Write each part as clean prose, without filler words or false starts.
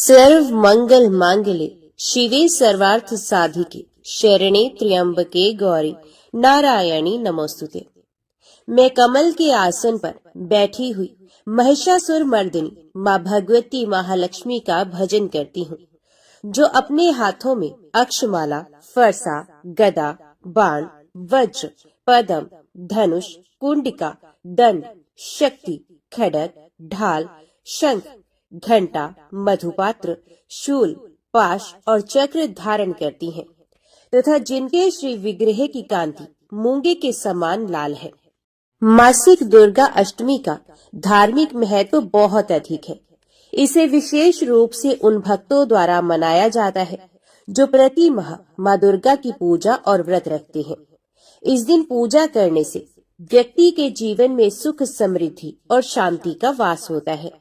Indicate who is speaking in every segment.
Speaker 1: सर्व मंगल मांगले शिवे सर्वार्थ साधिके शरणे त्र्यंबके गौरी नारायणी नमोस्तुते। मैं कमल के आसन पर बैठी हुई महिषासुर मर्दिनी माँ भगवती महालक्ष्मी का भजन करती हूँ, जो अपने हाथों में अक्षमाला, फरसा, गदा, बाण, वज्र, पद्म, धनुष, कुंडिका, दंड, शक्ति, खड्ग, ढाल, शंख, घंटा, मधुपात्र, शूल, पाश और चक्र धारण करती हैं, तथा जिनके श्री विग्रह की कांति मूंगे के समान लाल है। मासिक दुर्गा अष्टमी का धार्मिक महत्व बहुत अधिक है। इसे विशेष रूप से उन भक्तों द्वारा मनाया जाता है जो प्रति माह माँ दुर्गा की पूजा और व्रत रखते हैं। इस दिन पूजा करने से व्यक्ति के जीवन में सुख, समृद्धि और शांति का वास होता है।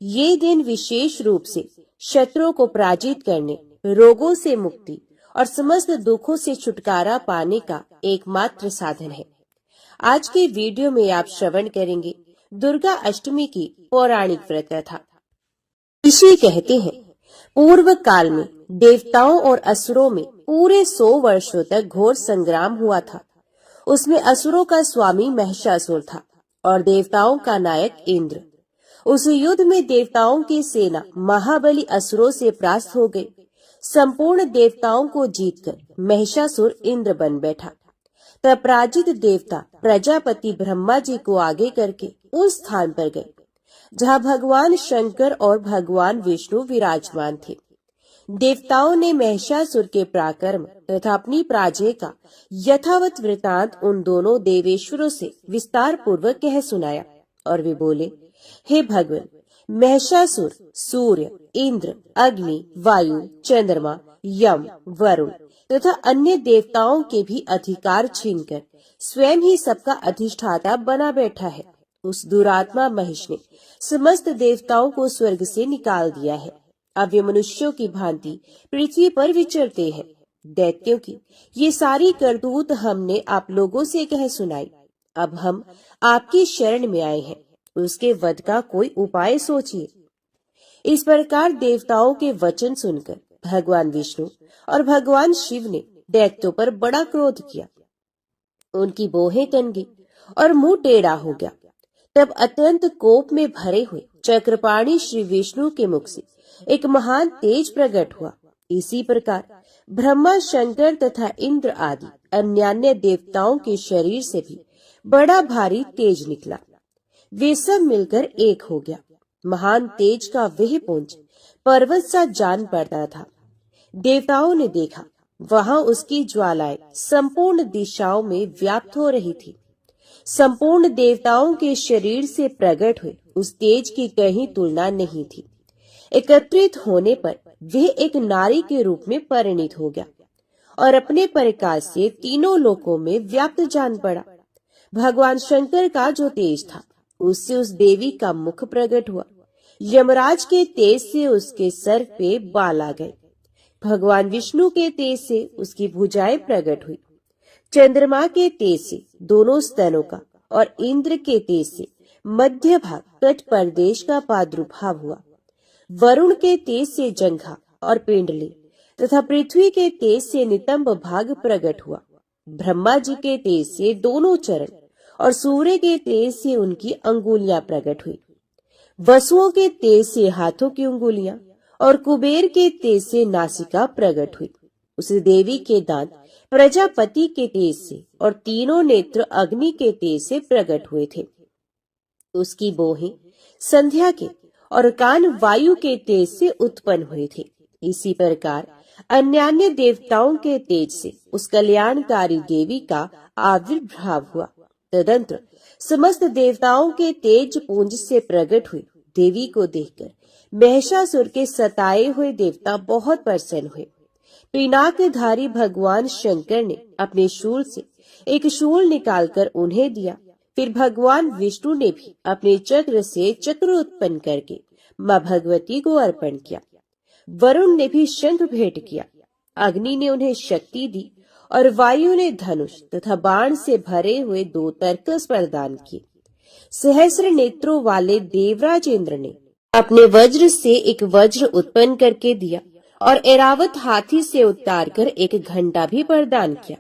Speaker 1: ये दिन विशेष रूप से शत्रुओं को पराजित करने, रोगों से मुक्ति और समस्त दुखों से छुटकारा पाने का एकमात्र साधन है। आज के वीडियो में आप श्रवण करेंगे दुर्गा अष्टमी की पौराणिक व्रत कथा। ऋषि कहते हैं, पूर्व काल में देवताओं और असुरों में पूरे 100 वर्षों तक घोर संग्राम हुआ था। उसमें असुरों का स्वामी महिषासुर था और देवताओं का नायक इंद्र। उस युद्ध में देवताओं की सेना महाबली असुरों से परास्त हो गई। संपूर्ण देवताओं को जीतकर महिषासुर इंद्र बन बैठा। तब पराजित देवता प्रजापति ब्रह्मा जी को आगे करके उस स्थान पर गए जहाँ भगवान शंकर और भगवान विष्णु विराजमान थे। देवताओं ने महिषासुर के पराक्रम तथा अपनी पराजय का यथावत वृतांत उन दोनों देवेश्वरों से विस्तार पूर्वक कह सुनाया और वे बोले, हे भगवान, महिषासुर सूर्य, इंद्र, अग्नि, वायु, चंद्रमा, यम, वरुण तथा अन्य देवताओं के भी अधिकार छीनकर स्वयं ही सबका अधिष्ठाता बना बैठा है। उस दुरात्मा महिष ने समस्त देवताओं को स्वर्ग से निकाल दिया है। अब वे मनुष्यों की भांति पृथ्वी पर विचरते हैं। दैत्यों की ये सारी करतूत हमने आप लोगों से कह सुनाई। अब हम आपकी शरण में आए हैं, उसके वध का कोई उपाय सोचिए। इस प्रकार देवताओं के वचन सुनकर भगवान विष्णु और भगवान शिव ने दैत्यों पर बड़ा क्रोध किया। उनकी बोहें तन गई और मुंह टेढ़ा हो गया। तब अत्यंत कोप में भरे हुए चक्रपाणी श्री विष्णु के मुख से एक महान तेज प्रकट हुआ। इसी प्रकार ब्रह्मा, शंकर तथा इंद्र आदि अन्य देवताओं के शरीर से भी बड़ा भारी तेज निकला। वे सब मिलकर एक हो गया। महान तेज का वह पुंज पर्वत सा जान पड़ता था। देवताओं ने देखा, वहां उसकी ज्वालाएं संपूर्ण दिशाओं में व्याप्त हो रही थी। संपूर्ण देवताओं के शरीर से प्रकट हुए उस तेज की कहीं तुलना नहीं थी। एकत्रित होने पर वह एक नारी के रूप में परिणित हो गया और अपने प्रकाश से तीनों लोकों में व्याप्त जान पड़ा। भगवान शंकर का जो तेज था, उससे उस देवी का मुख प्रकट हुआ। यमराज के तेज से उसके सर पे बाल आ गए। भगवान विष्णु के तेज से उसकी भुजाएं प्रकट हुई। चंद्रमा के तेज से दोनों स्तनों का और इंद्र के तेज से मध्य भाग तट प्रदेश का प्रादुर्भाव हुआ। वरुण के तेज से जंघा और पिंडली तथा पृथ्वी के तेज से नितंब भाग प्रकट हुआ। ब्रह्मा जी के तेज से दोनों चरण और सूर्य के तेज से उनकी अंगुलियां प्रकट हुई। वसुओं के तेज से हाथों की अंगुलियां और कुबेर के तेज से नासिका प्रकट हुई। उस देवी के दांत प्रजापति के तेज से और तीनों नेत्र अग्नि के तेज से प्रकट हुए थे। उसकी बोहें संध्या के और कान वायु के तेज से उत्पन्न हुए थे। इसी प्रकार अन्य देवताओं के तेज से उस कल्याणकारी देवी का आविर्भाव हुआ। तदंतर समस्त देवताओं के तेज पुंज से प्रकट हुई देवी को देखकर महिषासुर के सताए हुए देवता बहुत प्रसन्न हुए। पिनाकधारी भगवान शंकर ने अपने शूल से एक शूल निकालकर उन्हें दिया। फिर भगवान विष्णु ने भी अपने चक्र से चक्र उत्पन्न करके माँ भगवती को अर्पण किया। वरुण ने भी शंख भेंट किया। अग्नि ने उन्हें शक्ति दी और वायु ने धनुष तथा बाण से भरे हुए 2 तरकस प्रदान किए। सहस्र नेत्रों वाले देवराज इंद्र ने अपने वज्र से एक वज्र उत्पन्न करके दिया और ऐरावत हाथी से उतारकर एक घंटा भी प्रदान किया।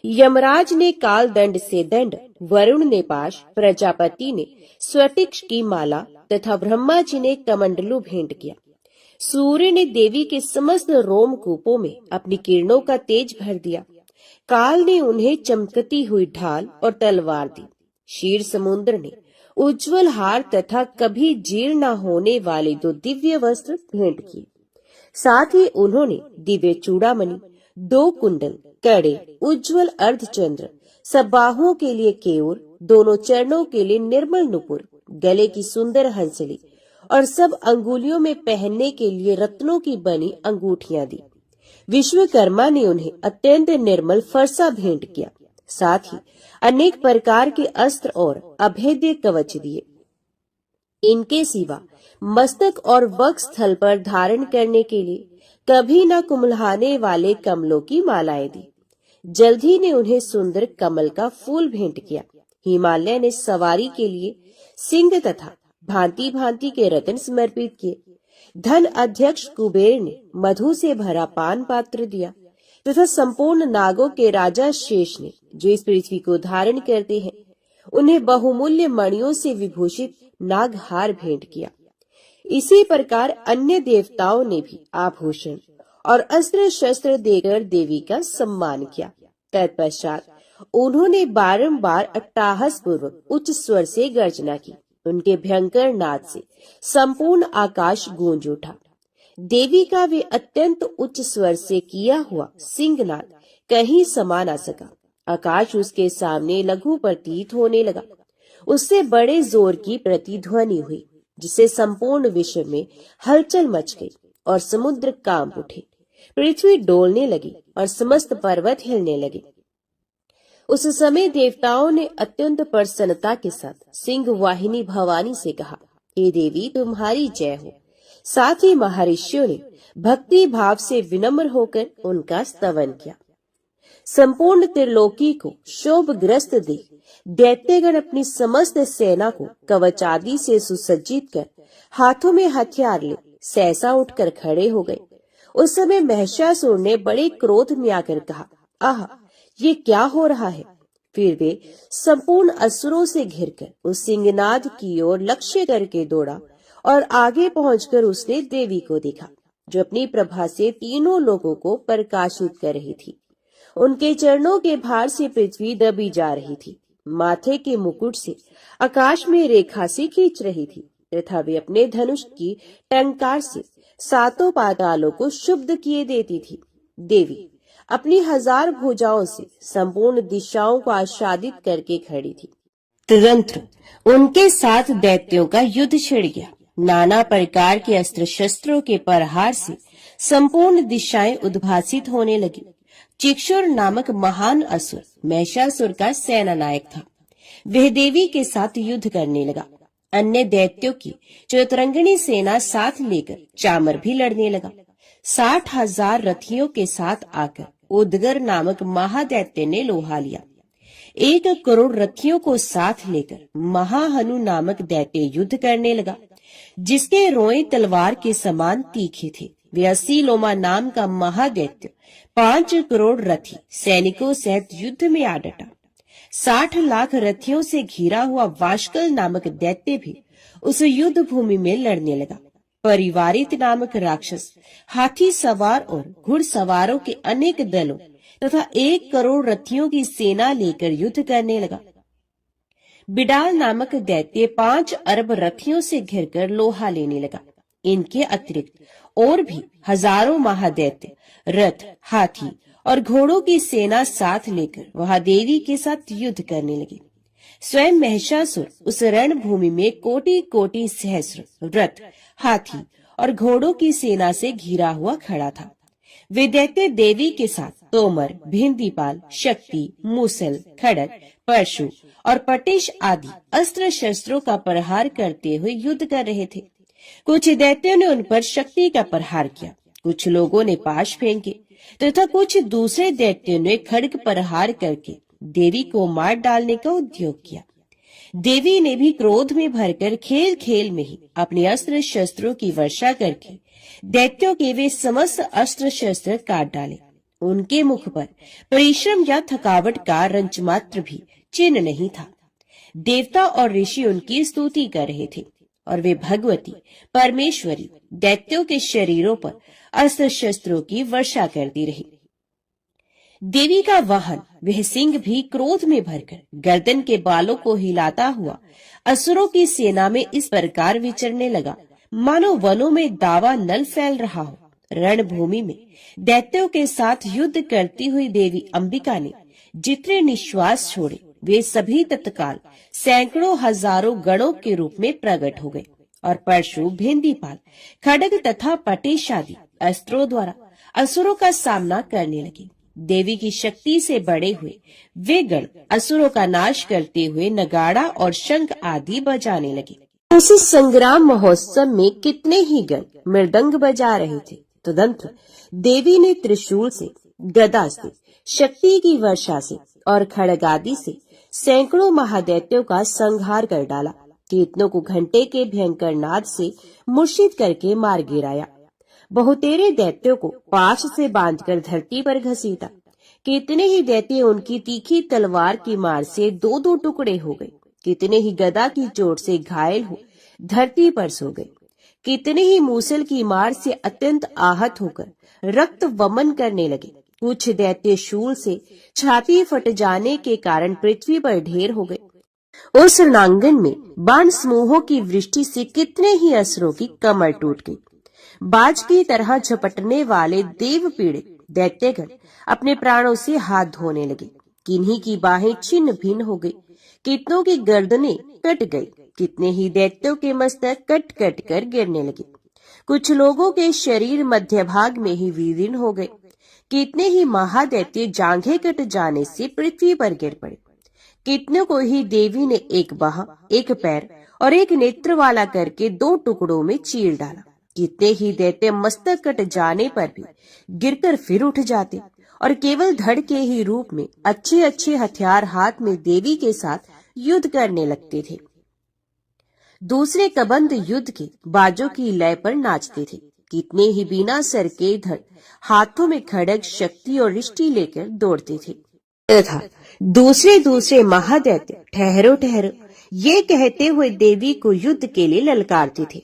Speaker 1: यमराज ने काल दंड से दंड, वरुण ने पाश, प्रजापति ने स्वटिक्ष की माला तथा ब्रह्मा जी ने कमंडलू भेंट किया। सूर्य ने देवी के समस्त रोमकूपों में अपनी किरणों का तेज भर दिया। काल ने उन्हें चमकती हुई ढाल और तलवार दी। क्षीर समुद्र ने उज्जवल हार तथा कभी जीर्ण न होने वाले 2 दिव्य वस्त्र भेंट किए। साथ ही उन्होंने दिव्य चूड़ामणि, 2 कुंडल, कड़े, उज्जवल अर्धचंद्र, सब बाहुओं के लिए केयूर, दोनों चरणों के लिए निर्मल नुपुर, गले की सुंदर हंसली और सब अंगुलियों में पहनने के लिए रत्नों की बनी अंगूठियां दी। विश्वकर्मा ने उन्हें अत्यंत निर्मल फरसा भेंट किया। साथ ही अनेक प्रकार के अस्त्र और अभेद्य कवच दिए। इनके सिवा मस्तक और वक्ष स्थल पर धारण करने के लिए कभी न कुम्हलाने वाले कमलों की मालाएं दी। जल्द ही ने उन्हें सुंदर कमल का फूल भेंट किया। हिमालय ने सवारी के लिए सिंह तथा भांति भांति के रत्न समर्पित किए। धन अध्यक्ष कुबेर ने मधु से भरा पान पात्र दिया तथा संपूर्ण नागों के राजा शेष ने, जो इस पृथ्वी को धारण करते हैं, उन्हें बहुमूल्य मणियों से विभूषित नागहार भेंट किया। इसी प्रकार अन्य देवताओं ने भी आभूषण और अस्त्र शस्त्र देकर देवी का सम्मान किया। तत्पश्चात उन्होंने बारंबार अट्टहास पूर्वक उच्च स्वर से गर्जना की। उनके भयंकर नाद से संपूर्ण आकाश गूंज उठा। देवी का वे अत्यंत उच्च स्वर से किया हुआ सिंहनाद कहीं समा न सका। आकाश उसके सामने लघु प्रतीत होने लगा। उससे बड़े जोर की प्रतिध्वनि हुई, जिससे संपूर्ण विश्व में हलचल मच गई और समुद्र कांप उठे। पृथ्वी डोलने लगी और समस्त पर्वत हिलने लगे। उस समय देवताओं ने अत्यंत प्रसन्नता के साथ सिंह वाहिनी भवानी से कहा, हे देवी, तुम्हारी जय हो। साथ ही महर्षियों ने भक्ति भाव से विनम्र होकर उनका स्तवन किया। संपूर्ण त्रिलोकी को शोभग्रस्त देख दैत्यगण अपनी समस्त सेना को कवच आदि से सुसज्जित कर हाथों में हथियार ले सहसा उठकर खड़े हो गए। उस समय महिषासुर ने बड़े क्रोध में आकर कहा, आह, ये क्या हो रहा है। फिर वे संपूर्ण असुरों से घिरकर उस सिंहनाद की ओर लक्ष्य करके दौड़ा और आगे पहुंचकर उसने देवी को देखा, जो अपनी प्रभा से तीनों लोगों को प्रकाशित कर रही थी। उनके चरणों के भार से पृथ्वी दबी जा रही थी। माथे के मुकुट से आकाश में रेखा से खींच रही थी तथा वे अपने धनुष की टंकार से 7 पातालों को शुद्ध किए देती थी। देवी अपनी 1000 भुजाओं से संपूर्ण दिशाओं को आच्छादित करके खड़ी थी। तुरंत उनके साथ दैत्यों का युद्ध छिड़ गया। नाना प्रकार के अस्त्र शस्त्रों के प्रहार से संपूर्ण दिशाएं उद्भासित होने लगी। चिक्षुर नामक महान असुर महिषासुर का सेना नायक था। वह देवी के साथ युद्ध करने लगा। अन्य दैत्यों की चतुरंगिणी सेना साथ लेकर चामर भी लड़ने लगा। 60,000 रथियों के साथ आकर उदगर नामक महादैत्य ने लोहा लिया। 1 करोड़ रथियों को साथ लेकर महाहनु नामक दैत्य युद्ध करने लगा, जिसके रोए तलवार के समान तीखे थे। वे 80 लोमा नाम का महादैत्य 5 करोड़ रथी सैनिकों सहित युद्ध में आ डटा। 60 लाख रथियों से घिरा हुआ वाशकल नामक दैत्य भी उस युद्ध भूमि में लड़ने लगा। परिवारित नामक राक्षस हाथी सवार और घुड़सवारों के अनेक दलों तथा 1 करोड़ रथियों की सेना लेकर युद्ध करने लगा। बिडाल नामक दैत्य 5 अरब रथियों से घिरकर लोहा लेने लगा। इनके अतिरिक्त और भी हजारों महादैत्य रथ, हाथी और घोड़ों की सेना साथ लेकर वहां देवी के साथ युद्ध करने लगे। स्वयं महिषासुर उस रणभूमि में कोटि कोटि सहस्र रथ, हाथी और घोड़ों की सेना से घिरा हुआ खड़ा था। वे दैत्य देवी के साथ तोमर, भिंदीपाल, शक्ति, मूसल, खड़ग, परशु और पटिश आदि अस्त्र शस्त्रों का प्रहार करते हुए युद्ध कर रहे थे। कुछ दैत्यों ने उन पर शक्ति का प्रहार किया, कुछ लोगों ने पाश फेंके तथा कुछ दूसरे दैत्यों ने खड्ग प्रहार करके देवी को मार डालने का उद्योग किया। देवी ने भी क्रोध में भरकर खेल खेल में ही अपने अस्त्र शस्त्रों की वर्षा करके दैत्यों के वे समस्त अस्त्र शस्त्र काट डाले। उनके मुख पर परिश्रम या थकावट का रंच मात्र भी चिन्ह नहीं था। देवता और ऋषि उनकी स्तुति कर रहे थे और वे भगवती परमेश्वरी दैत्यों के शरीरों पर अस्त्र शस्त्रों की वर्षा करती रही। देवी का वाहन वह सिंह भी क्रोध में भरकर गर्दन के बालों को हिलाता हुआ असुरों की सेना में इस प्रकार विचरने लगा, मानो वनों में दावा नल फैल रहा हो। रणभूमि में दैत्यों के साथ युद्ध करती हुई देवी अंबिका ने जितने निश्वास छोड़े वे सभी तत्काल सैकड़ों हजारों गणों के रूप में प्रकट हो गए और परशु, भेंदीपाल, खड्ग तथा पटेश आदि अस्त्रों द्वारा असुरों का सामना करने लगे। देवी की शक्ति से बड़े हुए वे गण असुरों का नाश करते हुए नगाड़ा और शंख आदि बजाने लगे। उस संग्राम महोत्सव में कितने ही गण मृदंग बजा रहे थे। तदंतर देवी ने त्रिशूल से, गदा से, शक्ति की वर्षा से और खड्ग आदि से सैकड़ों महादैत्यों का संहार कर डाला। कितनों को घंटे के भयंकर नाद से मूर्छित करके मार गिराया। बहुतेरे दैत्यों को पाश से बांधकर धरती पर घसीटा। कितने ही दैत्य उनकी तीखी तलवार की मार से दो दो टुकड़े हो गए। कितने ही गदा की चोट से घायल हो धरती पर सो गए। कितने ही मूसल की मार से अत्यंत आहत होकर रक्त वमन करने लगे। कुछ दैत्य शूल से छाती फट जाने के कारण पृथ्वी पर ढेर हो गए। उस रणांगन में बाण समूहों की वृष्टि से कितने ही असुरों की कमर टूट गई। बाज की तरह झपटने वाले देव पीड़ित दैत्यगण अपने प्राणों से हाथ धोने लगे। किन्हीं की बाहें छिन्न भिन्न हो गई, कितनों की गर्दनें कट गई, कितने ही दैत्यों के मस्तक कट कट कर गिरने लगे। कुछ लोगों के शरीर मध्य भाग में ही विलीन हो गए। कितने ही महादैत्य जांघें कट जाने से पृथ्वी पर गिर पड़े। कितनों को ही देवी ने एक बाह, एक पैर और एक नेत्र वाला करके दो टुकड़ों में चीर डाला। कितने ही दैत्य मस्तक कट जाने पर भी गिरकर फिर उठ जाते और केवल धड़ के ही रूप में अच्छे अच्छे हथियार हाथ में देवी के साथ युद्ध करने लगते थे। दूसरे कबंध युद्ध के बाजों की लय पर नाचते थे। कितने ही बिना सर के धड़ हाथों में खड्ग, शक्ति और रिष्टि लेकर दौड़ते थे तथा दूसरे महादैत्य ठहरो ठहरो ये कहते हुए देवी को युद्ध के लिए ललकारते थे।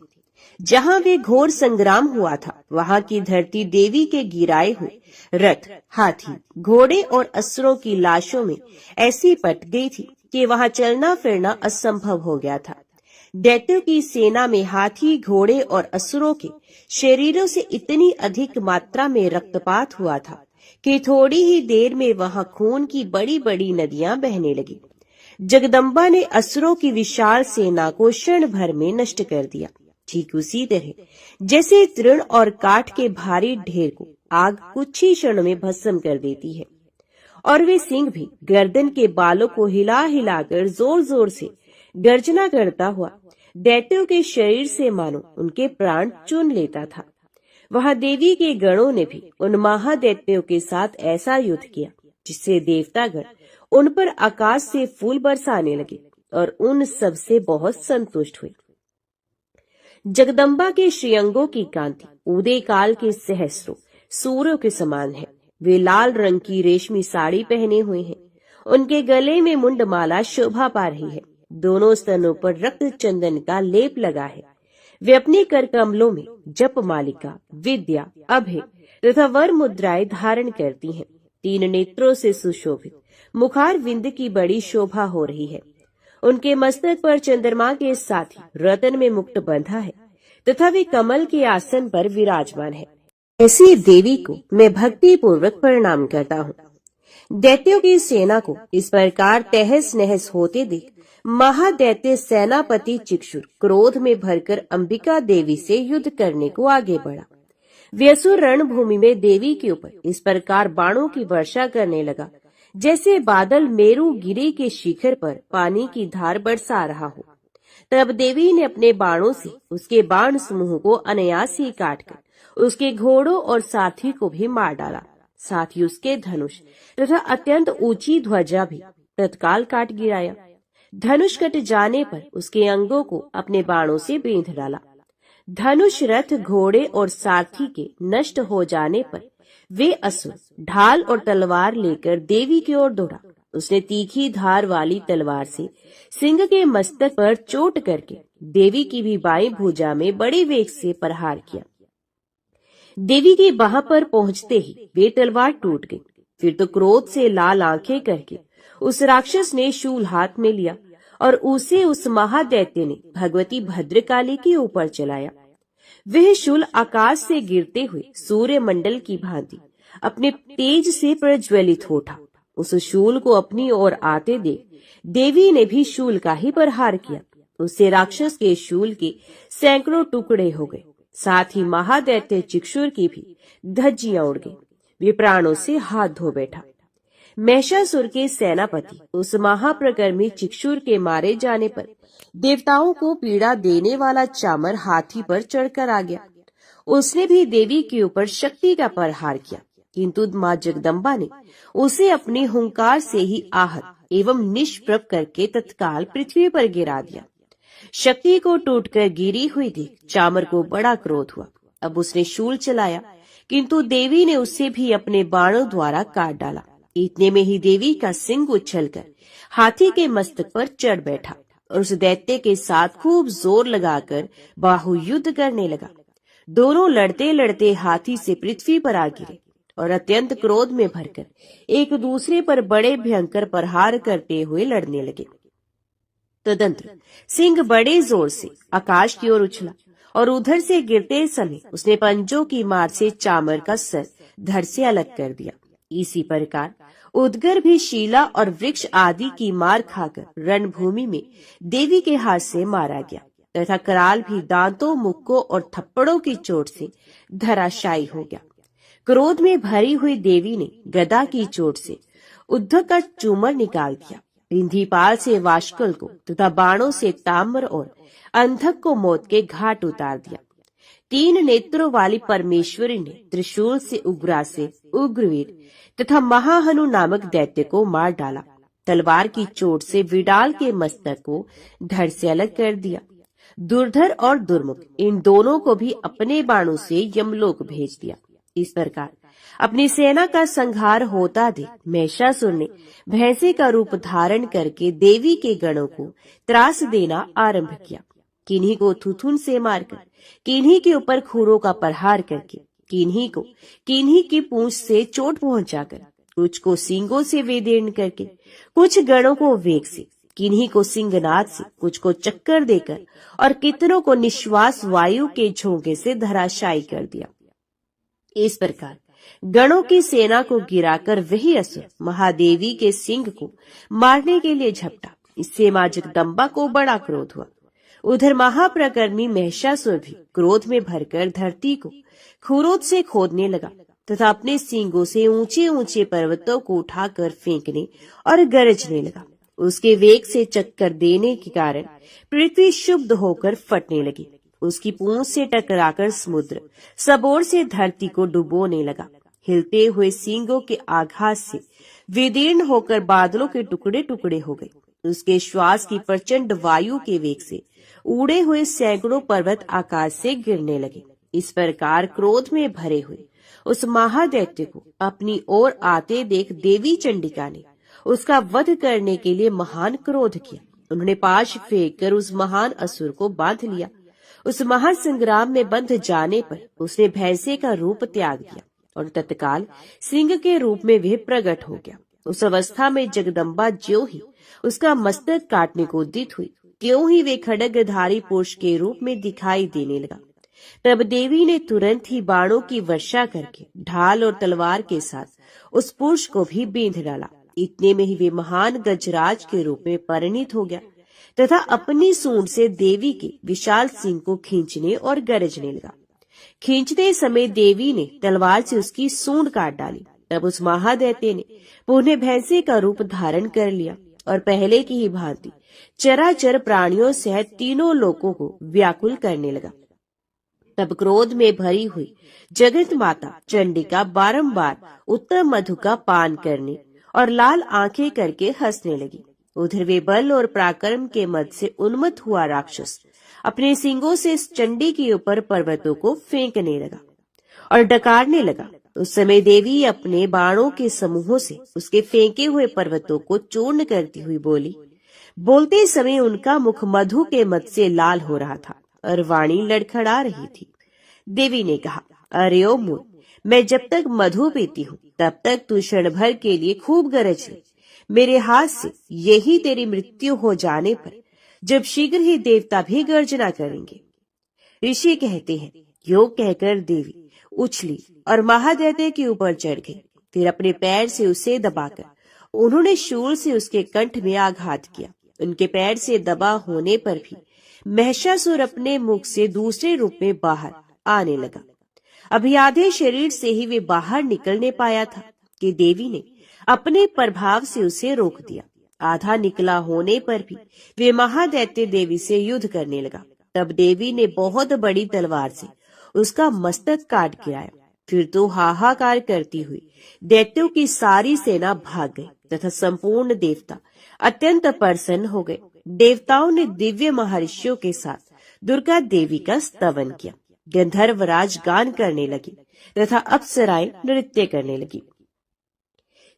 Speaker 1: जहाँ वे घोर संग्राम हुआ था वहाँ की धरती देवी के गिराए हुए रथ, हाथी, घोड़े और असुरों की लाशों में ऐसी पट गई थी कि वहाँ चलना फिरना असंभव हो गया था। दैत्यों की सेना में हाथी, घोड़े और असुरों के शरीरों से इतनी अधिक मात्रा में रक्तपात हुआ था कि थोड़ी ही देर में वहाँ खून की बड़ी बड़ी नदियां बहने लगी। जगदम्बा ने असुरों की विशाल सेना को क्षण भर में नष्ट कर दिया। ठीक उसी तरह जैसे तृण और काठ के भारी ढेर को आग कुछ ही क्षण में भस्म कर देती है। और वे सिंह भी गर्दन के बालों को हिला हिलाकर जोर जोर से गर्जना करता हुआ दैत्यों के शरीर से मानो उनके प्राण चुन लेता था। वहां देवी के गणों ने भी उन महादैत्यों के साथ ऐसा युद्ध किया जिससे देवतागण उन पर आकाश से फूल बरसाने लगे और उन सब से बहुत संतुष्ट हुए। जगदम्बा के श्रीअंगों की कांति उदय काल के सहस्रों सूर्यों के समान है। वे लाल रंग की रेशमी साड़ी पहने हुए हैं। उनके गले में मुंडमाला शोभा पा रही है। दोनों स्तनों पर रक्त चंदन का लेप लगा है। वे अपने कर कमलों में जप मालिका, विद्या, अभय तथा वर मुद्राएं धारण करती हैं। 3 नेत्रों से सुशोभित मुखार विंद की बड़ी शोभा हो रही है। उनके मस्तक पर चंद्रमा के साथ ही रतन में मुकुट बंधा है तथा वे कमल के आसन पर विराजमान है। ऐसी देवी को मैं भक्ति पूर्वक प्रणाम करता हूँ। दैत्यों की सेना को इस प्रकार तहस नहस होते देख महादैत्य सेनापति चिक्षुर क्रोध में भरकर अंबिका देवी से युद्ध करने को आगे बढ़ा। व्यसुर रणभूमि में देवी के ऊपर इस प्रकार बाणों की वर्षा करने लगा जैसे बादल मेरू गिरी के शिखर पर पानी की धार बरसा रहा हो। तब देवी ने अपने बाणों से उसके बाण समूह को अनायास ही काटकर उसके घोड़ों और साथी को भी मार डाला। साथ ही उसके धनुष तथा अत्यंत ऊंची ध्वजा भी तत्काल काट गिराया। धनुष कट जाने पर उसके अंगों को अपने बाणों से बेंध डाला। धनुष, रथ, घोड़े और सारथी के नष्ट हो जाने पर वे असुर ढाल और तलवार लेकर देवी की ओर दौड़ा। उसने तीखी धार वाली तलवार से सिंह के मस्तक पर चोट करके देवी की भी बाईं भुजा में बड़े वेग से प्रहार किया। देवी की बाह पर पहुंचते ही वे तलवार टूट गई। फिर तो क्रोध से लाल आंखें करके उस राक्षस ने शूल हाथ में लिया और उसे उस महादैत्य ने भगवती भद्रकाली के ऊपर चलाया। वह शूल आकाश से गिरते हुए सूर्य मंडल की भांति अपने तेज से प्रज्वलित हो उठा। उस शूल को अपनी ओर आते देख देवी ने भी शूल का ही प्रहार किया। उससे राक्षस के शूल के सैकड़ों टुकड़े हो गए। साथ ही महादैत्य चिक्षुर की भी धज्जियां उड़ गई। वे प्राणों से हाथ धो बैठा। महिषासुर के सेनापति उस महाप्रकर्मी चिक्षुर के मारे जाने पर देवताओं को पीड़ा देने वाला चामर हाथी पर चढ़कर आ गया। उसने भी देवी के ऊपर शक्ति का प्रहार किया, किंतु मां जगदम्बा ने उसे अपनी हुंकार से ही आहत एवं निष्प्रभ करके तत्काल पृथ्वी पर गिरा दिया। शक्ति को टूटकर गिरी हुई देख चामर को बड़ा क्रोध हुआ। अब उसने शूल चलाया, किंतु देवी ने उसे भी अपने बाणों द्वारा काट डाला। इतने में ही देवी का सिंह उछलकर हाथी के मस्तक पर चढ़ बैठा और उस दैत्य के साथ खूब जोर लगाकर बाहु युद्ध करने लगा। दोनों लड़ते लड़ते हाथी से पृथ्वी पर आ गिरे और अत्यंत क्रोध में भरकर एक दूसरे पर बड़े भयंकर प्रहार करते हुए लड़ने लगे। तदंतर सिंह बड़े जोर से आकाश की ओर उछला और उधर से गिरते समय उसने पंजों की मार से चामर का सर धड़ से अलग कर दिया। इसी प्रकार उदगर भी शीला और वृक्ष आदि की मार खाकर रणभूमि में देवी के हाथ से मारा गया तथा कराल भी दांतों, मुक्कों और थप्पड़ों की चोट से धराशायी हो गया। क्रोध में भरी हुई देवी ने गदा की चोट से उद्धव का चूमर निकाल दिया। विंध्यपाल से वाष्कल को तथा बाणों से ताम्र और अंधक को मौत के घाट उतार दिया। 3 नेत्रों वाली परमेश्वरी ने त्रिशूल से उग्रा से उग्रवीर तथा महाहनु नामक दैत्य को मार डाला। तलवार की चोट से विडाल के मस्तक को धड़ से अलग कर दिया। दुर्धर और दुर्मुख इन दोनों को भी अपने बाणों से यमलोक भेज दिया। इस प्रकार अपनी सेना का संहार होता देख महिषासुर ने भैंसे का रूप धारण करके देवी के गणों को त्रास देना आरंभ किया। किन्हीं को थुथुन से मारकर, किन्हीं के ऊपर खूरों का प्रहार करके, किन्हीं की पूंछ से चोट पहुंचाकर, कुछ को सींगों से वेदीर्ण करके, कुछ गणों को वेग से, किन्हीं को सिंहनाद से, कुछ को चक्कर देकर और कितनों को निश्वास वायु के झोंके से धराशायी कर दिया। इस प्रकार गणों की सेना को गिराकर वही असुर महादेवी के सिंह को मारने के लिए झपटा। इससे मां जगदम्बा को बड़ा क्रोध हुआ। उधर महाप्रकर्मी महिषासुर भी क्रोध में भरकर धरती को खुरोद से खोदने लगा तथा अपने सींगों से ऊंचे ऊंचे पर्वतों को उठाकर फेंकने और गरजने लगा। उसके वेग से चक्कर देने के कारण पृथ्वी शुद्ध होकर फटने लगी। उसकी पूंछ से टकराकर समुद्र सबोर से धरती को डुबोने लगा। हिलते हुए सींगों के आघात से विदीर्ण होकर बादलों के टुकड़े टुकड़े हो गए। उसके श्वास की प्रचंड वायु के वेग से उड़े हुए सैकड़ों पर्वत आकाश से गिरने लगे। इस प्रकार क्रोध में भरे हुए उस महादैत्य को अपनी ओर आते देख देवी चंडिका ने उसका वध करने के लिए महान क्रोध किया। उन्होंने पाश फेंककर उस महान असुर को बांध लिया। उस महासंग्राम में बंध जाने पर उसने भैंसे का रूप त्याग दिया और तत्काल सिंह के रूप में वह प्रकट हो गया। उस अवस्था में जगदम्बा ज्यों ही उसका मस्तक काटने को उद्यत हुई, त्यों ही वे खड्गधारी पुरुष के रूप में दिखाई देने लगा। तब देवी ने तुरंत ही बाणों की वर्षा करके ढाल और तलवार के साथ उस पुरुष को भी बींध डाला। इतने में ही वे महान गजराज के रूप में परिणित हो गया तथा अपनी सूंड से देवी के विशाल सिंह को खींचने और गरजने लगा। खींचते समय देवी ने तलवार से उसकी सूंड काट डाली। तब उस महादैत्य ने पुनः भैंसे का रूप धारण कर लिया और पहले की ही भांति चराचर प्राणियों सहित तीनों लोकों को व्याकुल करने लगा। तब क्रोध में भरी हुई जगत माता चंडिका बारंबार उत्तम मधु का पान करने और लाल आंखें करके हंसने लगी। उधर वे बल और पराक्रम के मद से उन्मत्त हुआ राक्षस अपने सींगों से इस चंडी के ऊपर पर्वतों को फेंकने लगा और डकारने लगा। उस समय देवी अपने बाणों के समूहों से उसके फेंके हुए पर्वतों को चूर्ण करती हुई बोली। बोलते समय उनका मुख मधु के मद से लाल हो रहा था और वाणी लड़खड़ा रही थी। देवी ने कहा, अरे ओ मूर्ख, मैं जब तक मधु पीती हूँ तब तक तू क्षण भर के लिए खूब गरज ले। मेरे हाथ से यही तेरी मृत्यु हो जाने पर जब शीघ्र ही देवता भी गर्जना करेंगे। ऋषि कहते हैं, योग कहकर देवी उछली और महादैत्य के ऊपर चढ़ गई। फिर अपने पैर से उसे दबाकर उन्होंने शूल से उसके कंठ में आघात किया। उनके पैर से दबा होने पर भी महिषासुर अपने मुख से दूसरे रूप में बाहर आने लगा। अभी आधे शरीर से ही वे बाहर निकलने पाया था कि देवी ने अपने प्रभाव से उसे रोक दिया। आधा निकला होने पर भी वे महादैत्य देवी से युद्ध करने लगा। तब देवी ने बहुत बड़ी तलवार से उसका मस्तक काट गिराया। फिर तो हाहाकार करती हुई दैत्यों की सारी सेना भाग गई तथा संपूर्ण देवता अत्यंत प्रसन्न हो गए। देवताओं ने दिव्य महर्षियों के साथ दुर्गा देवी का स्तवन किया। गंधर्वराज गान करने लगे तथा अप्सराएं नृत्य करने लगी।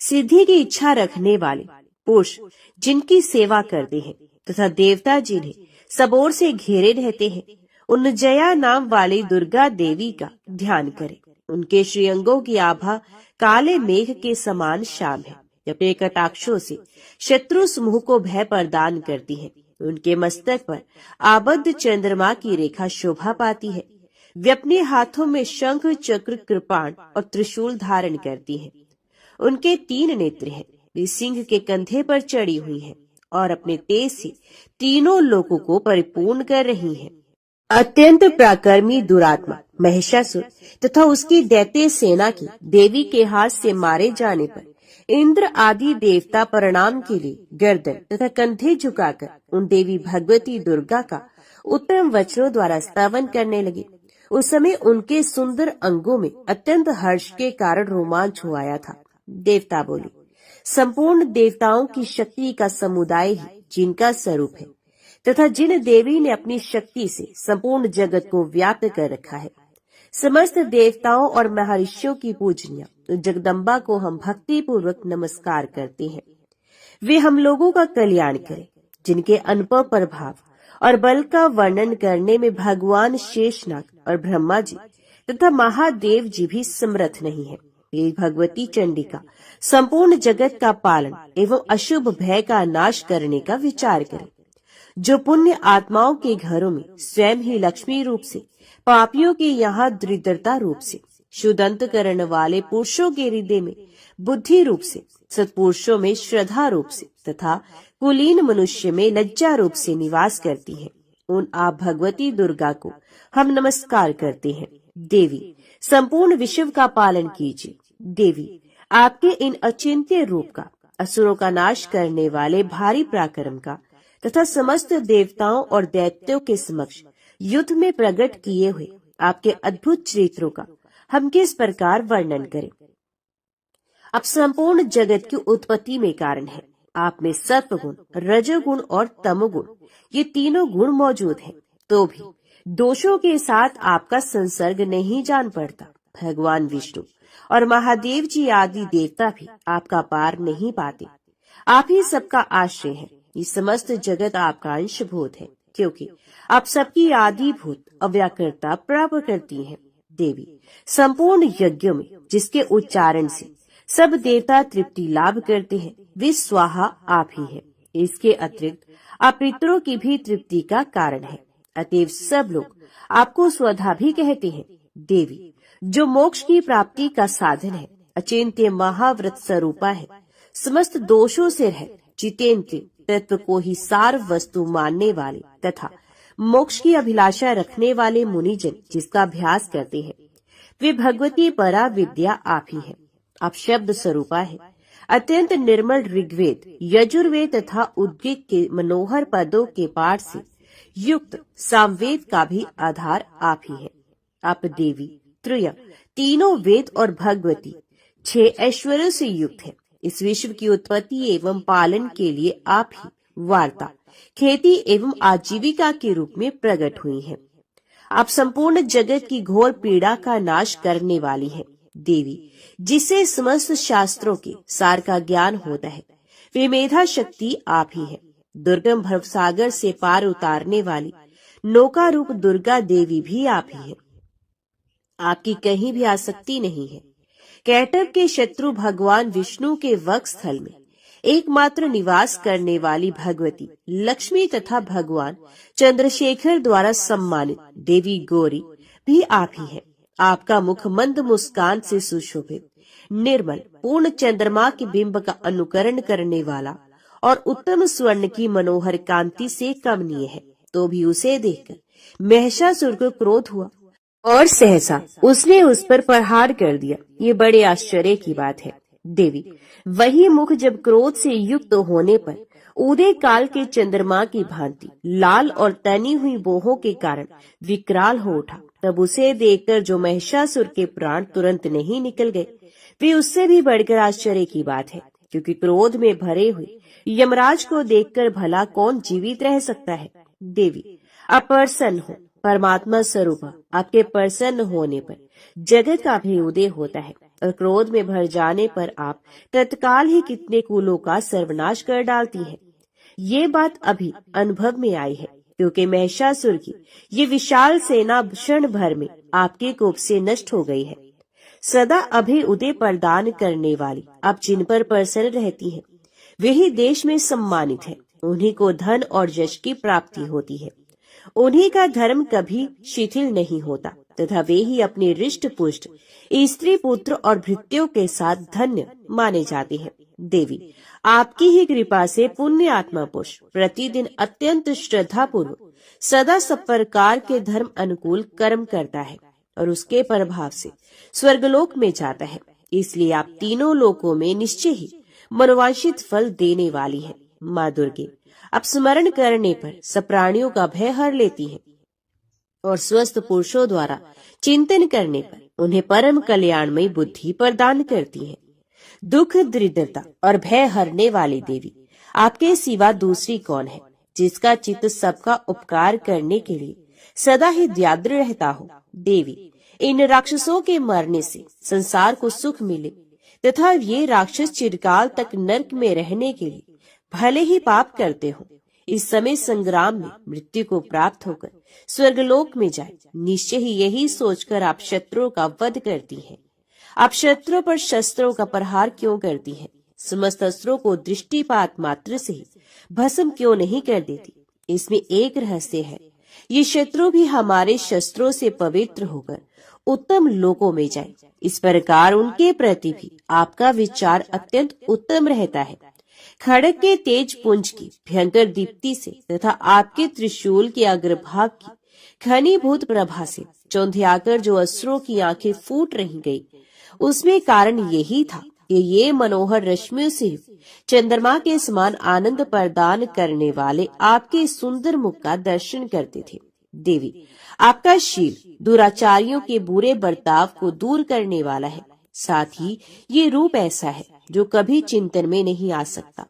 Speaker 1: सिद्धि की इच्छा रखने वाले पुरुष जिनकी सेवा करते हैं तथा देवता जिन्हें सब ओर से घेरे रहते हैं, उन जया नाम वाली दुर्गा देवी का ध्यान करें। उनके श्रीअंगों की आभा काले मेघ के समान श्याम है। अपने कटाक्षों से शत्रु समूह को भय प्रदान करती है। उनके मस्तक पर आबद्ध चंद्रमा की रेखा शोभा पाती है। वे अपने हाथों में शंख, चक्र, कृपाण और त्रिशूल धारण करती हैं। उनके 3 नेत्र हैं। वे सिंह के कंधे पर चढ़ी हुई हैं और अपने तेज से तीनों लोगों को परिपूर्ण कर रही हैं। अत्यंत पराक्रमी दुरात्मा महिषासुर तथा उसकी दैत्य सेना की देवी के हाथ से मारे जाने पर इंद्र आदि देवता प्रणाम के लिए गर्दन तथा कंधे झुकाकर उन देवी भगवती दुर्गा का उत्तम वचनों द्वारा स्तवन करने लगे। उस समय उनके सुंदर अंगों में अत्यंत हर्ष के कारण रोमांच हो आया था। देवता बोले, संपूर्ण देवताओं की शक्ति का समुदाय ही जिनका स्वरूप है तथा जिन देवी ने अपनी शक्ति से संपूर्ण जगत को व्याप्त कर रखा है, समस्त देवताओं और महर्षियों की पूजनीय जगदम्बा को हम भक्ति पूर्वक नमस्कार करते हैं। वे हम लोगों का कल्याण करें। जिनके अनुपम प्रभाव और बल का वर्णन करने में भगवान शेषनाग और ब्रह्मा जी तथा महादेव जी भी समर्थ नहीं है। ये भगवती चंडिका संपूर्ण जगत का पालन एवं अशुभ भय का नाश करने का विचार करें। जो पुण्य आत्माओं के घरों में स्वयं ही लक्ष्मी रूप से, पापियों के यहाँ दरिद्रता रूप से, शुद्ध अंतकरण वाले पुरुषों के हृदय में बुद्धि रूप से, सत्पुरुषों में श्रद्धा रूप से तथा कुलीन मनुष्य में लज्जा रूप से निवास करती हैं, उन आप भगवती दुर्गा को हम नमस्कार करते हैं। देवी, संपूर्ण विश्व का पालन कीजिए। देवी, आपके इन अचिंत्य रूप का, असुरों का नाश करने वाले भारी पराक्रम का तथा समस्त देवताओं और दैत्यों के समक्ष युद्ध में प्रकट किए हुए आपके अद्भुत चरित्रों का हम किस प्रकार वर्णन करें। अब संपूर्ण जगत की उत्पत्ति में कारण है। आप में सत्वगुण, रजोगुण और तमोगुण, ये तीनों गुण मौजूद हैं, तो भी दोषों के साथ आपका संसर्ग नहीं जान पड़ता। भगवान विष्णु और महादेव जी आदि देवता भी आपका पार नहीं पाते। आप ही सबका आश्रय है। ये समस्त जगत आपका अंशभूत है, क्योंकि आप सबकी आदिभूत अव्याकृता प्राप्त करती हैं। देवी, संपूर्ण यज्ञों में जिसके उच्चारण से सब देवता तृप्ति लाभ करते हैं, वे स्वाहा आप ही है। इसके अतिरिक्त आप पितरों की भी तृप्ति का कारण है। अतएव सब लोग आपको स्वधा भी कहते हैं। देवी, जो मोक्ष की प्राप्ति का साधन है, अचिंत्य महाव्रत स्वरूपा है, समस्त दोषों से रहित जितेंद्रिय तत्व को ही सार वस्तु मानने वाले तथा मोक्ष की अभिलाषा रखने वाले मुनिजन जिसका अभ्यास करते हैं, वे भगवती परा विद्या आप ही है। आप शब्द स्वरूपा है। अत्यंत निर्मल ऋग्वेद, यजुर्वेद तथा उद्गीत के मनोहर पदों के पाठ से युक्त सामवेद का भी आधार आप ही है। आप देवी, त्रय, तीनों वेद और भगवती 6 ऐश्वर्यों से युक्त है। इस विश्व की उत्पत्ति एवं पालन के लिए आप ही वार्ता, खेती एवं आजीविका के रूप में प्रकट हुई हैं। आप संपूर्ण जगत की घोर पीड़ा का नाश करने वाली है देवी, जिसे समस्त शास्त्रों के सार का ज्ञान होता है। वे मेधा शक्ति आप ही है। दुर्गम भवसागर से पार उतारने वाली नौका रूप दुर्गा देवी भी आप ही है। आपकी कहीं भी आसक्ति नहीं है। कैटव के शत्रु भगवान विष्णु के वक्षस्थल में एकमात्र निवास करने वाली भगवती लक्ष्मी तथा भगवान चंद्रशेखर द्वारा सम्मानित देवी गौरी भी आप ही है। आपका मुख मंद मुस्कान से सुशोभित, निर्मल, पूर्ण चंद्रमा के बिंब का अनुकरण करने वाला और उत्तम स्वर्ण की मनोहर कांति से कमनीय है। तो भी उसे देखकर महिषासुर को क्रोध हुआ और सहसा उसने उस पर प्रहार कर दिया। ये बड़े आश्चर्य की बात है देवी। वही मुख जब क्रोध से युक्त होने पर उदय काल के चंद्रमा की भांति लाल और तनी हुई बोहों के कारण विकराल हो उठा, तब उसे देखकर जो महिषासुर के प्राण तुरंत नहीं निकल गए, वे उससे भी बढ़कर आश्चर्य की बात है। क्योंकि क्रोध में भरे हुए यमराज को देखकर भला कौन जीवित रह सकता है। देवी, आप प्रसन्न हो। परमात्मा स्वरूप आपके प्रसन्न होने पर जगत का भी उदय होता है और क्रोध में भर जाने पर आप तत्काल ही कितने कुलों का सर्वनाश कर डालती हैं। ये बात अभी अनुभव में आई है, क्योंकि महिषासुर की ये विशाल सेना क्षण भर में आपके कोप से नष्ट हो गई है। सदा अभी उदय प्रदान करने वाली आप जिन पर प्रसन्न रहती हैं, वही देश में सम्मानित है। उन्हीं को धन और यश की प्राप्ति होती है। उन्हीं का धर्म कभी शिथिल नहीं होता तथा वे ही अपने रिष्ट पुष्ट स्त्री पुत्र और भृत्यों के साथ धन्य माने जाते हैं। देवी, आपकी ही कृपा से पुण्य आत्मा पुरुष प्रतिदिन अत्यंत श्रद्धा पूर्वक सदा सब प्रकार के धर्म अनुकूल कर्म करता है और उसके प्रभाव से स्वर्गलोक में जाता है। इसलिए आप तीनों लोकों में निश्चय ही मनोवांछित फल देने वाली है। माँ दुर्गे, आप स्मरण करने पर सब प्राणियों का भय हर लेती हैं और स्वस्थ पुरुषों द्वारा चिंतन करने पर उन्हें परम कल्याणमयी बुद्धि प्रदान करती हैं। दुख, दरिद्रता और भय हरने वाली देवी, आपके सिवा दूसरी कौन है जिसका चित्त सबका उपकार करने के लिए सदा ही व्याग्र रहता हो। देवी, इन राक्षसों के मरने से संसार को सुख मिले तथा ये राक्षस चिरकाल तक नरक में रहने के लिए भले ही पाप करते हो, इस समय संग्राम में मृत्यु को प्राप्त होकर स्वर्गलोक में जाए, निश्चय ही यही सोचकर आप शत्रुओं का वध करती हैं। आप शत्रुओं पर शस्त्रों का प्रहार क्यों करती हैं? समस्त अस्त्रों को दृष्टिपात मात्र से ही भस्म क्यों नहीं कर देती? इसमें एक रहस्य है। ये शत्रु भी हमारे शस्त्रों से पवित्र होकर उत्तम लोकों में जाए, इस प्रकार उनके प्रति भी आपका विचार अत्यंत उत्तम रहता है। खड़ग के तेज पुंज की भयंकर दीप्ति से तथा आपके त्रिशूल के अग्रभाग की घनीभूत प्रभा से चौंधियाकर जो अस्त्रों की आंखें फूट रही गई, उसमें कारण यही था कि ये मनोहर रश्मियों से चंद्रमा के समान आनंद प्रदान करने वाले आपके सुंदर मुख का दर्शन करते थे। देवी, आपका शील दुराचारियों के बुरे बर्ताव को दूर करने वाला है। साथ ही ये रूप ऐसा है जो कभी चिंतन में नहीं आ सकता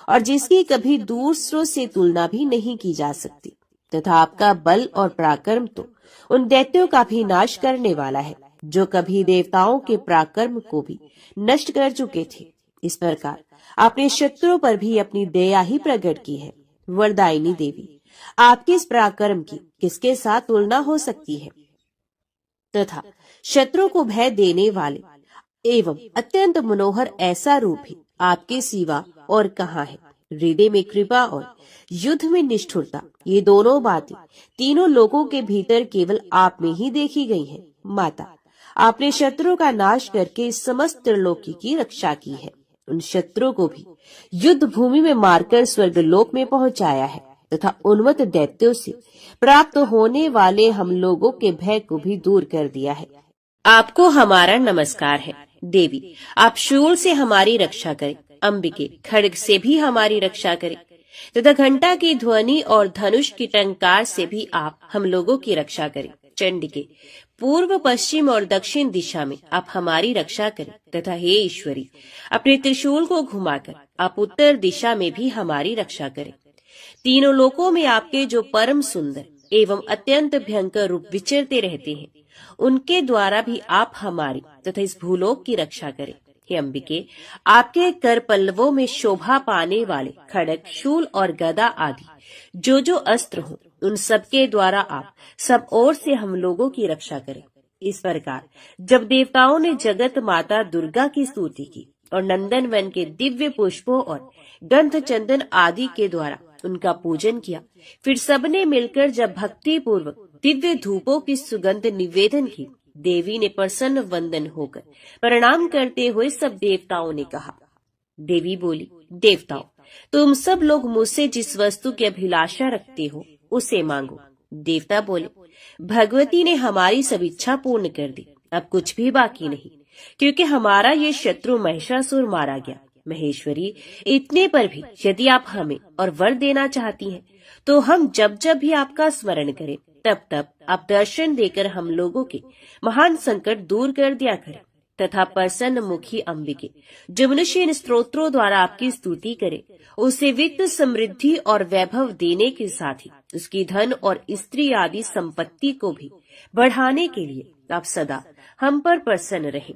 Speaker 1: और जिसकी कभी दूसरों से तुलना भी नहीं की जा सकती, तथा आपका बल और पराक्रम तो उन दैत्यों का भी नाश करने वाला है जो कभी देवताओं के पराक्रम को भी नष्ट कर चुके थे। इस प्रकार आपने शत्रुओं पर भी अपनी दया ही प्रकट की है। वरदायिनी देवी, आपके इस पराक्रम की किसके साथ तुलना हो सकती है? तथा शत्रु को भय देने वाले एवं अत्यंत मनोहर ऐसा रूप ही आपके सिवा और कहाँ है? हृदय में कृपा और युद्ध में निष्ठुरता, ये दोनों बातें तीनों लोगों के भीतर केवल आप में ही देखी गई हैं। माता, आपने शत्रु का नाश करके इस समस्त त्रिलोकी की रक्षा की है। उन शत्रु को भी युद्ध भूमि में मारकर स्वर्गलोक में पहुंचाया है तथा उन्मत्त दैत्यों से प्राप्त होने वाले हम लोगों के भय को भी दूर कर दिया है। आपको हमारा नमस्कार है। देवी, आप शूल से हमारी रक्षा करें, अंबिके खड्ग से भी हमारी रक्षा करें तथा घंटा की ध्वनि और धनुष की टंकार से भी आप हम लोगों की रक्षा करें। चंड के पूर्व, पश्चिम और दक्षिण दिशा में आप हमारी रक्षा करें तथा हे ईश्वरी, अपने त्रिशूल को घुमाकर आप उत्तर दिशा में भी हमारी रक्षा करें। तीनों लोकों में आपके जो परम सुंदर एवं अत्यंत भयंकर रूप विचरते रहते हैं, उनके द्वारा भी आप हमारी तथा इस भूलोक की रक्षा करें। हे अंबिके, आपके कर पल्लवों में शोभा पाने वाले खड़ग, शूल और गदा आदि जो अस्त्र हो, उन सबके द्वारा आप सब ओर से हम लोगों की रक्षा करें। इस प्रकार जब देवताओं ने जगत माता दुर्गा की स्तुति की और नंदन वन के दिव्य पुष्पों और गंध चंदन आदि के द्वारा उनका पूजन किया, फिर सबने मिलकर जब भक्ति पूर्वक दिव्य धूपों की सुगंध निवेदन की, देवी ने प्रसन्न वंदन होकर प्रणाम करते हुए सब देवताओं ने कहा। देवी बोली, देवताओं, तुम सब लोग मुझसे जिस वस्तु की अभिलाषा रखते हो उसे मांगो। देवता बोले, भगवती ने हमारी सब इच्छा पूर्ण कर दी, अब कुछ भी बाकी नहीं, क्योंकि हमारा ये शत्रु महिषासुर मारा गया। महेश्वरी, इतने पर भी यदि आप हमें और वर देना चाहती हैं, तो हम जब जब भी आपका स्मरण करें, तब तब आप दर्शन देकर हम लोगों के महान संकट दूर कर दिया करें तथा प्रसन्न मुखी अंबिके, जो मनुष्य इन स्तोत्रों द्वारा आपकी स्तुति करे, उसे वित्त, समृद्धि और वैभव देने के साथ ही उसकी धन और स्त्री आदि संपत्ति को भी बढ़ाने के लिए आप सदा हम पर प्रसन्न रहें।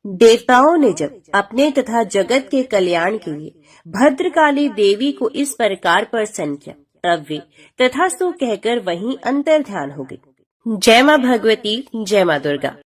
Speaker 1: देवताओं ने जब अपने तथा जगत के कल्याण के लिए भद्रकाली देवी को इस प्रकार प्रसन्न किया, तब वे तथास्तु कहकर वहीं अंतर ध्यान हो गई। जय मां भगवती, जय मां दुर्गा।